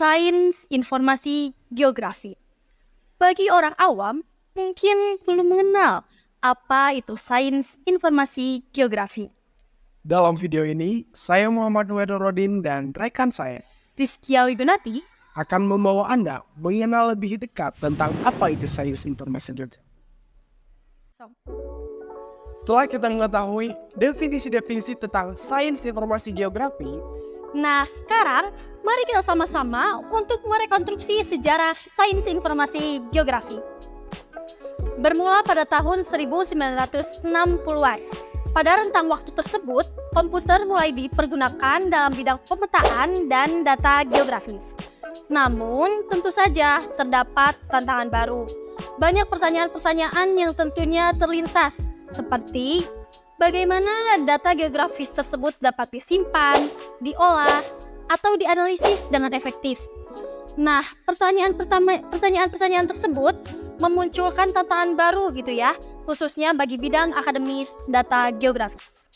sains informasi geografi. Bagi orang awam, mungkin belum mengenal apa itu sains informasi geografi. Dalam video ini, saya Muhammad Wedorudin dan rekan saya, Rizkia Wigunati, akan membawa Anda mengenal lebih dekat tentang apa itu sains informasi geografi. Setelah kita mengetahui definisi-definisi tentang sains informasi geografi, nah sekarang mari kita sama-sama untuk merekonstruksi sejarah sains informasi geografi. Bermula pada tahun 1960-an. Pada rentang waktu tersebut, komputer mulai dipergunakan dalam bidang pemetaan dan data geografis. Namun, tentu saja terdapat tantangan baru. Banyak pertanyaan-pertanyaan yang tentunya terlintas, seperti bagaimana data geografis tersebut dapat disimpan, diolah, atau dianalisis dengan efektif. Nah, pertanyaan-pertanyaan tersebut memunculkan tantangan baru gitu ya, khususnya bagi bidang akademis data geografis.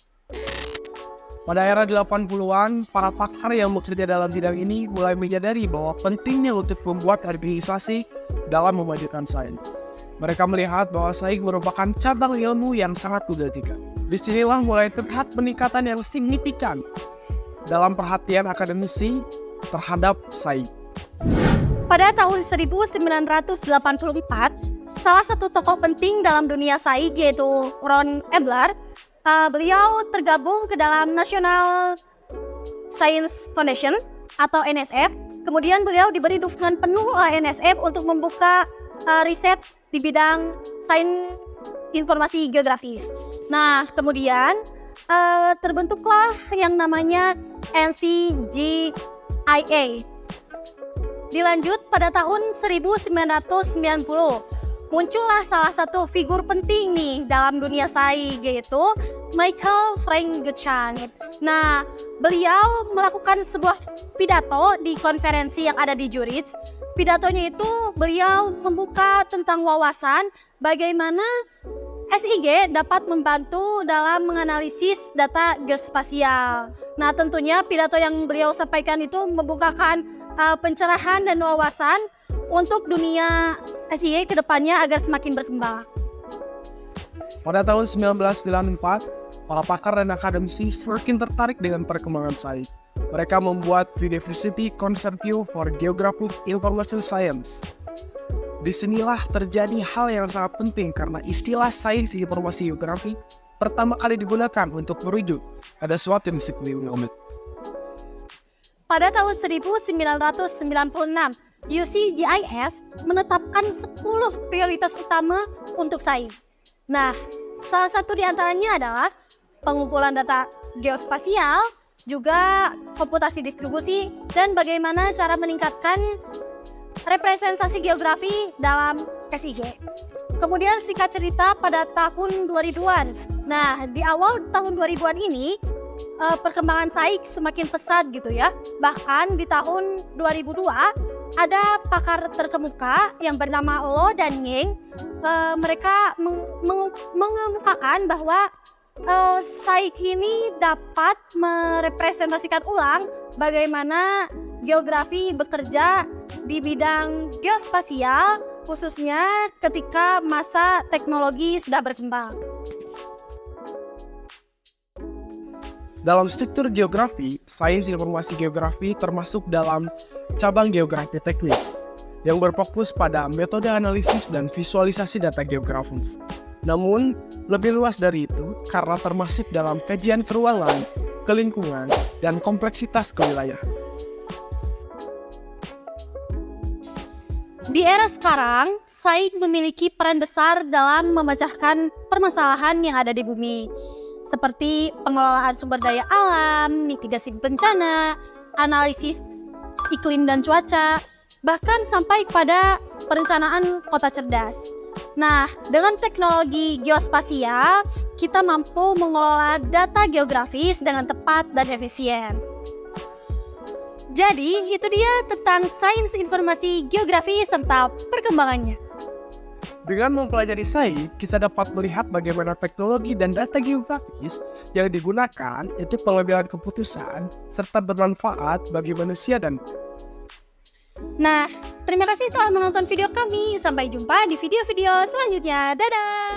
pada era 80-an, para pakar yang bekerja dalam bidang ini mulai menyadari bahwa pentingnya untuk membuat organisasi dalam memajukan sains. Mereka melihat bahwa sains merupakan cabang ilmu yang sangat menggantikan. Disinilah mulai terlihat peningkatan yang signifikan dalam perhatian akademisi terhadap sains. Pada tahun 1984, salah satu tokoh penting dalam dunia sains yaitu Ron Ebler, beliau tergabung ke dalam National Science Foundation atau NSF. Kemudian beliau diberi dukungan penuh oleh NSF untuk membuka riset di bidang sains informasi geografis. Nah, kemudian terbentuklah yang namanya NCGIA. Dilanjut pada tahun 1990, muncullah salah satu figur penting nih dalam dunia sains, yaitu Michael Frank Gutschanit. Nah, beliau melakukan sebuah pidato di konferensi yang ada di Zurich. Pidatonya itu beliau membuka tentang wawasan bagaimana SIG dapat membantu dalam menganalisis data geospasial. Nah, tentunya pidato yang beliau sampaikan itu membukakan pencerahan dan wawasan untuk dunia SIG ke depannya agar semakin berkembang. Pada tahun 1994, para pakar dan akademisi semakin tertarik dengan perkembangan sains. Mereka membuat University Consortium for Geographic Information Science. Disinilah terjadi hal yang sangat penting karena istilah sains informasi geografi pertama kali digunakan untuk merujuk pada suatu disiplin ilmu. Pada tahun 1996, UCGIS menetapkan 10 prioritas utama untuk sains. Nah, salah satu di antaranya adalah pengumpulan data geospasial, juga komputasi distribusi, dan bagaimana cara meningkatkan representasi geografi dalam SIG. Kemudian singkat cerita pada tahun 2000-an. Nah, di awal tahun 2000-an ini, perkembangan sains semakin pesat gitu ya. Bahkan di tahun 2002 ada pakar terkemuka yang bernama Lo dan Ying. Mereka mengemukakan bahwa sains ini dapat merepresentasikan ulang bagaimana geografi bekerja di bidang geospasial, khususnya ketika masa teknologi sudah berkembang. Dalam struktur geografi, sains informasi geografi termasuk dalam cabang geografi teknik yang berfokus pada metode analisis dan visualisasi data geografis. Namun, lebih luas dari itu karena termasuk dalam kajian keruangan, kelingkungan, dan kompleksitas kewilayahan. Di era sekarang, sains memiliki peran besar dalam memecahkan permasalahan yang ada di bumi, seperti pengelolaan sumber daya alam, mitigasi bencana, analisis iklim dan cuaca, bahkan sampai pada perencanaan kota cerdas. Nah, dengan teknologi geospasial, kita mampu mengelola data geografis dengan tepat dan efisien. Jadi, itu dia tentang sains informasi geografi serta perkembangannya. Dengan mempelajari sains, kita dapat melihat bagaimana teknologi dan data geografis yang digunakan untuk pengambilan keputusan serta bermanfaat bagi manusia dan Nah, terima kasih telah menonton video kami. Sampai jumpa di video-video selanjutnya. Dadah!